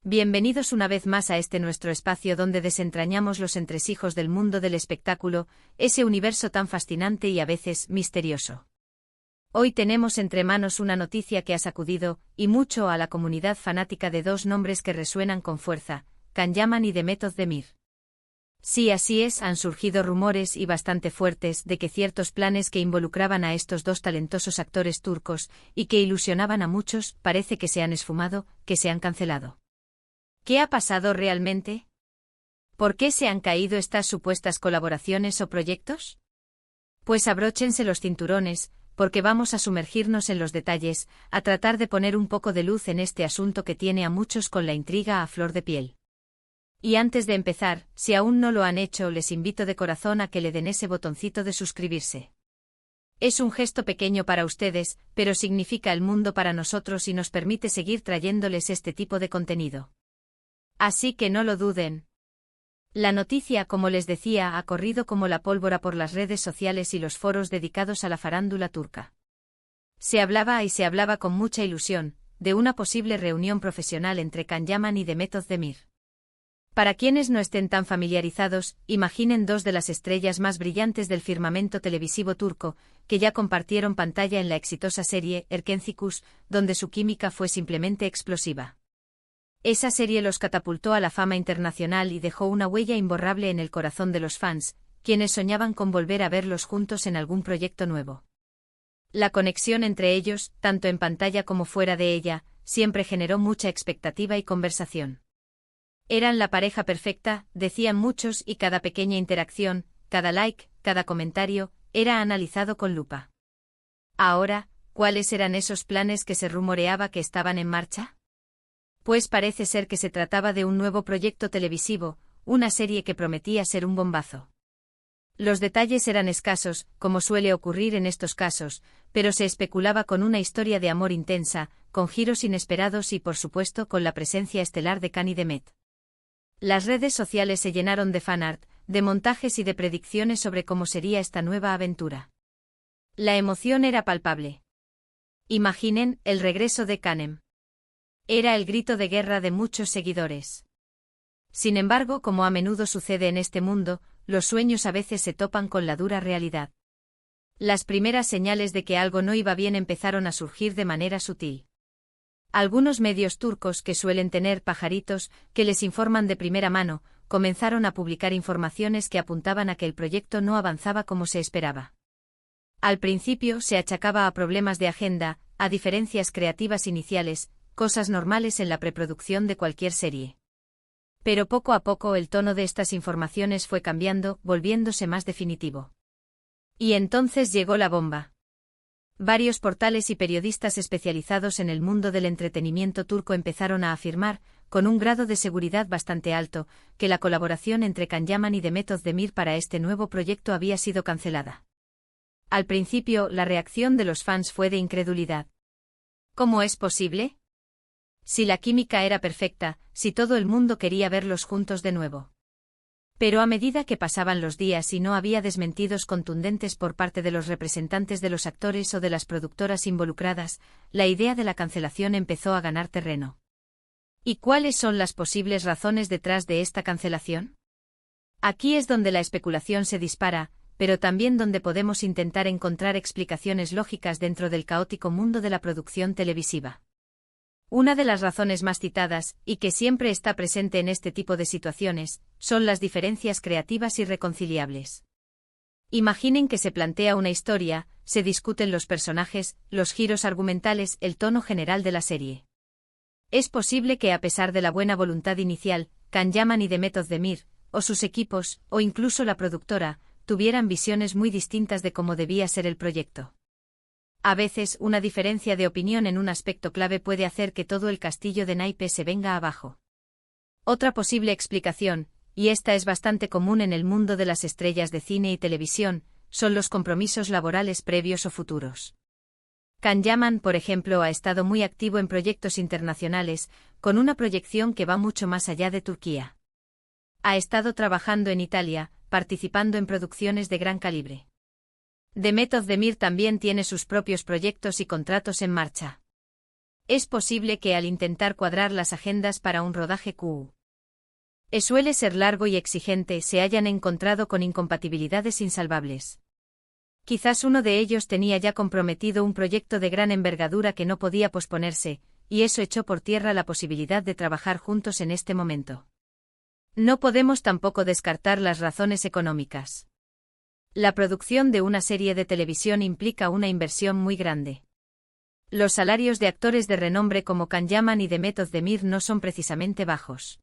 Bienvenidos una vez más a este nuestro espacio donde desentrañamos los entresijos del mundo del espectáculo, ese universo tan fascinante y a veces misterioso. Hoy tenemos entre manos una noticia que ha sacudido, y mucho, a la comunidad fanática de dos nombres que resuenan con fuerza, Can Yaman y Demet Özdemir. Sí, así es, han surgido rumores y bastante fuertes de que ciertos planes que involucraban a estos dos talentosos actores turcos, y que ilusionaban a muchos, parece que se han esfumado, que se han cancelado. ¿Qué ha pasado realmente? ¿Por qué se han caído estas supuestas colaboraciones o proyectos? Pues abróchense los cinturones, porque vamos a sumergirnos en los detalles, a tratar de poner un poco de luz en este asunto que tiene a muchos con la intriga a flor de piel. Y antes de empezar, si aún no lo han hecho, les invito de corazón a que le den ese botoncito de suscribirse. Es un gesto pequeño para ustedes, pero significa el mundo para nosotros y nos permite seguir trayéndoles este tipo de contenido. Así que no lo duden. La noticia, como les decía, ha corrido como la pólvora por las redes sociales y los foros dedicados a la farándula turca. Se hablaba y se hablaba con mucha ilusión, de una posible reunión profesional entre Can Yaman y Demet Özdemir. Para quienes no estén tan familiarizados, imaginen dos de las estrellas más brillantes del firmamento televisivo turco, que ya compartieron pantalla en la exitosa serie Erkenci, donde su química fue simplemente explosiva. Esa serie los catapultó a la fama internacional y dejó una huella imborrable en el corazón de los fans, quienes soñaban con volver a verlos juntos en algún proyecto nuevo. La conexión entre ellos, tanto en pantalla como fuera de ella, siempre generó mucha expectativa y conversación. Eran la pareja perfecta, decían muchos, y cada pequeña interacción, cada like, cada comentario, era analizado con lupa. Ahora, ¿cuáles eran esos planes que se rumoreaba que estaban en marcha? Pues parece ser que se trataba de un nuevo proyecto televisivo, una serie que prometía ser un bombazo. Los detalles eran escasos, como suele ocurrir en estos casos, pero se especulaba con una historia de amor intensa, con giros inesperados y por supuesto con la presencia estelar de Can y Demet. Las redes sociales se llenaron de fanart, de montajes y de predicciones sobre cómo sería esta nueva aventura. La emoción era palpable. Imaginen, el regreso de Canem. Era el grito de guerra de muchos seguidores. Sin embargo, como a menudo sucede en este mundo, los sueños a veces se topan con la dura realidad. Las primeras señales de que algo no iba bien empezaron a surgir de manera sutil. Algunos medios turcos, que suelen tener pajaritos que les informan de primera mano, comenzaron a publicar informaciones que apuntaban a que el proyecto no avanzaba como se esperaba. Al principio se achacaba a problemas de agenda, a diferencias creativas iniciales, cosas normales en la preproducción de cualquier serie. Pero poco a poco el tono de estas informaciones fue cambiando, volviéndose más definitivo. Y entonces llegó la bomba. Varios portales y periodistas especializados en el mundo del entretenimiento turco empezaron a afirmar, con un grado de seguridad bastante alto, que la colaboración entre Can Yaman y Demet Özdemir para este nuevo proyecto había sido cancelada. Al principio, la reacción de los fans fue de incredulidad. ¿Cómo es posible? Si la química era perfecta, si todo el mundo quería verlos juntos de nuevo. Pero a medida que pasaban los días y no había desmentidos contundentes por parte de los representantes de los actores o de las productoras involucradas, la idea de la cancelación empezó a ganar terreno. ¿Y cuáles son las posibles razones detrás de esta cancelación? Aquí es donde la especulación se dispara, pero también donde podemos intentar encontrar explicaciones lógicas dentro del caótico mundo de la producción televisiva. Una de las razones más citadas, y que siempre está presente en este tipo de situaciones, son las diferencias creativas irreconciliables. Imaginen que se plantea una historia, se discuten los personajes, los giros argumentales, el tono general de la serie. Es posible que a pesar de la buena voluntad inicial, Can Yaman y Demet Özdemir, o sus equipos, o incluso la productora, tuvieran visiones muy distintas de cómo debía ser el proyecto. A veces, una diferencia de opinión en un aspecto clave puede hacer que todo el castillo de naipes se venga abajo. Otra posible explicación, y esta es bastante común en el mundo de las estrellas de cine y televisión, son los compromisos laborales previos o futuros. Can Yaman, por ejemplo, ha estado muy activo en proyectos internacionales, con una proyección que va mucho más allá de Turquía. Ha estado trabajando en Italia, participando en producciones de gran calibre. Demet Özdemir también tiene sus propios proyectos y contratos en marcha. Es posible que al intentar cuadrar las agendas para un rodaje suele ser largo y exigente, se hayan encontrado con incompatibilidades insalvables. Quizás uno de ellos tenía ya comprometido un proyecto de gran envergadura que no podía posponerse, y eso echó por tierra la posibilidad de trabajar juntos en este momento. No podemos tampoco descartar las razones económicas. La producción de una serie de televisión implica una inversión muy grande. Los salarios de actores de renombre como Can Yaman y Demet Özdemir no son precisamente bajos.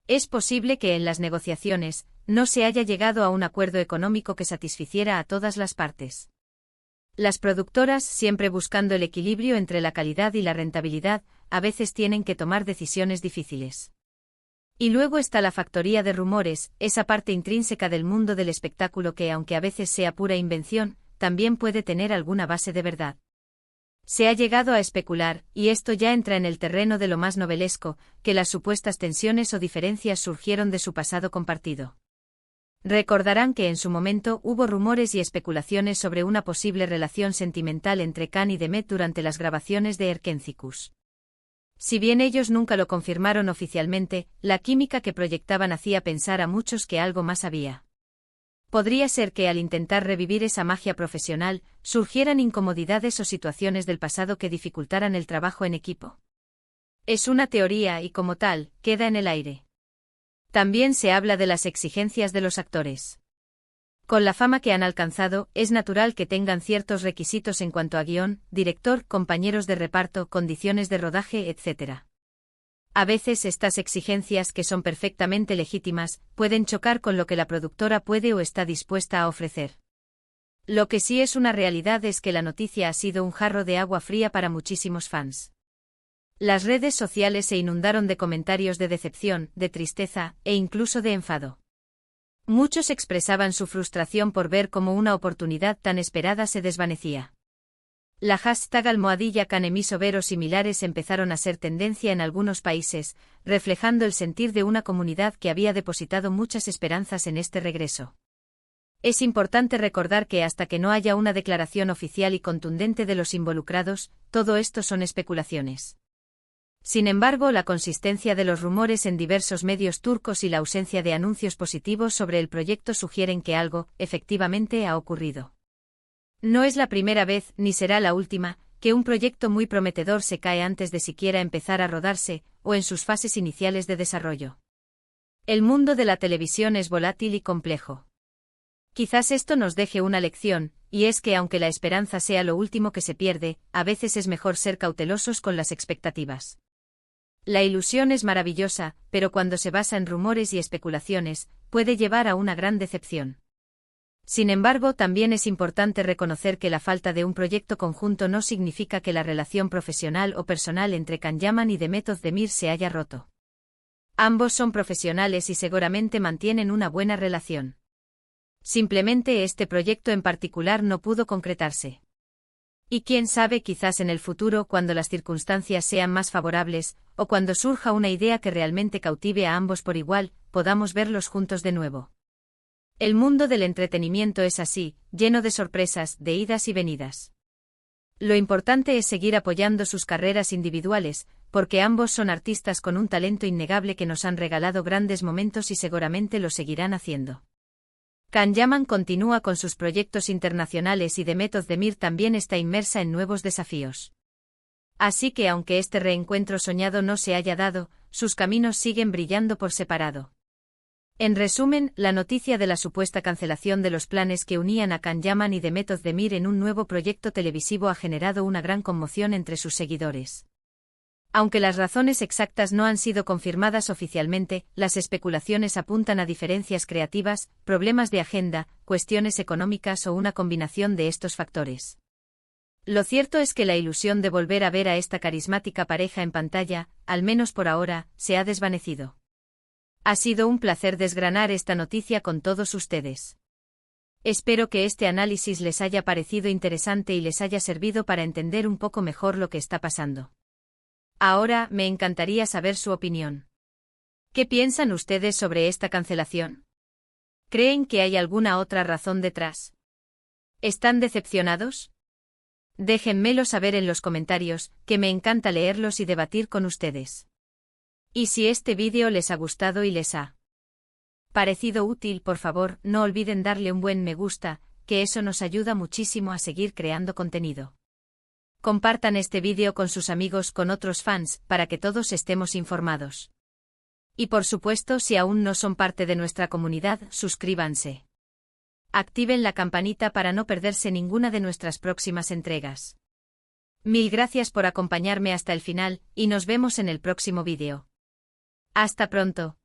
Es posible que en las negociaciones no se haya llegado a un acuerdo económico que satisficiera a todas las partes. Las productoras, siempre buscando el equilibrio entre la calidad y la rentabilidad, a veces tienen que tomar decisiones difíciles. Y luego está la factoría de rumores, esa parte intrínseca del mundo del espectáculo que, aunque a veces sea pura invención, también puede tener alguna base de verdad. Se ha llegado a especular, y esto ya entra en el terreno de lo más novelesco, que las supuestas tensiones o diferencias surgieron de su pasado compartido. Recordarán que en su momento hubo rumores y especulaciones sobre una posible relación sentimental entre Can y Demet durante las grabaciones de Erkencikus. Si bien ellos nunca lo confirmaron oficialmente, la química que proyectaban hacía pensar a muchos que algo más había. Podría ser que al intentar revivir esa magia profesional, surgieran incomodidades o situaciones del pasado que dificultaran el trabajo en equipo. Es una teoría y, como tal, queda en el aire. También se habla de las exigencias de los actores. Con la fama que han alcanzado, es natural que tengan ciertos requisitos en cuanto a guión, director, compañeros de reparto, condiciones de rodaje, etc. A veces estas exigencias, que son perfectamente legítimas, pueden chocar con lo que la productora puede o está dispuesta a ofrecer. Lo que sí es una realidad es que la noticia ha sido un jarro de agua fría para muchísimos fans. Las redes sociales se inundaron de comentarios de decepción, de tristeza, e incluso de enfado. Muchos expresaban su frustración por ver cómo una oportunidad tan esperada se desvanecía. La hashtag #CanEmisOver o similares empezaron a ser tendencia en algunos países, reflejando el sentir de una comunidad que había depositado muchas esperanzas en este regreso. Es importante recordar que hasta que no haya una declaración oficial y contundente de los involucrados, todo esto son especulaciones. Sin embargo, la consistencia de los rumores en diversos medios turcos y la ausencia de anuncios positivos sobre el proyecto sugieren que algo, efectivamente, ha ocurrido. No es la primera vez, ni será la última, que un proyecto muy prometedor se cae antes de siquiera empezar a rodarse, o en sus fases iniciales de desarrollo. El mundo de la televisión es volátil y complejo. Quizás esto nos deje una lección, y es que aunque la esperanza sea lo último que se pierde, a veces es mejor ser cautelosos con las expectativas. La ilusión es maravillosa, pero cuando se basa en rumores y especulaciones, puede llevar a una gran decepción. Sin embargo, también es importante reconocer que la falta de un proyecto conjunto no significa que la relación profesional o personal entre Can Yaman y Demet Özdemir se haya roto. Ambos son profesionales y seguramente mantienen una buena relación. Simplemente este proyecto en particular no pudo concretarse. Y quién sabe, quizás en el futuro, cuando las circunstancias sean más favorables, o cuando surja una idea que realmente cautive a ambos por igual, podamos verlos juntos de nuevo. El mundo del entretenimiento es así, lleno de sorpresas, de idas y venidas. Lo importante es seguir apoyando sus carreras individuales, porque ambos son artistas con un talento innegable que nos han regalado grandes momentos y seguramente lo seguirán haciendo. Can Yaman continúa con sus proyectos internacionales y Demet Özdemir también está inmersa en nuevos desafíos. Así que aunque este reencuentro soñado no se haya dado, sus caminos siguen brillando por separado. En resumen, la noticia de la supuesta cancelación de los planes que unían a Can Yaman y Demet Özdemir en un nuevo proyecto televisivo ha generado una gran conmoción entre sus seguidores. Aunque las razones exactas no han sido confirmadas oficialmente, las especulaciones apuntan a diferencias creativas, problemas de agenda, cuestiones económicas o una combinación de estos factores. Lo cierto es que la ilusión de volver a ver a esta carismática pareja en pantalla, al menos por ahora, se ha desvanecido. Ha sido un placer desgranar esta noticia con todos ustedes. Espero que este análisis les haya parecido interesante y les haya servido para entender un poco mejor lo que está pasando. Ahora, me encantaría saber su opinión. ¿Qué piensan ustedes sobre esta cancelación? ¿Creen que hay alguna otra razón detrás? ¿Están decepcionados? Déjenmelo saber en los comentarios, que me encanta leerlos y debatir con ustedes. Y si este vídeo les ha gustado y les ha parecido útil, por favor, no olviden darle un buen me gusta, que eso nos ayuda muchísimo a seguir creando contenido. Compartan este vídeo con sus amigos, con otros fans, para que todos estemos informados. Y por supuesto, si aún no son parte de nuestra comunidad, suscríbanse. Activen la campanita para no perderse ninguna de nuestras próximas entregas. Mil gracias por acompañarme hasta el final, y nos vemos en el próximo vídeo. Hasta pronto.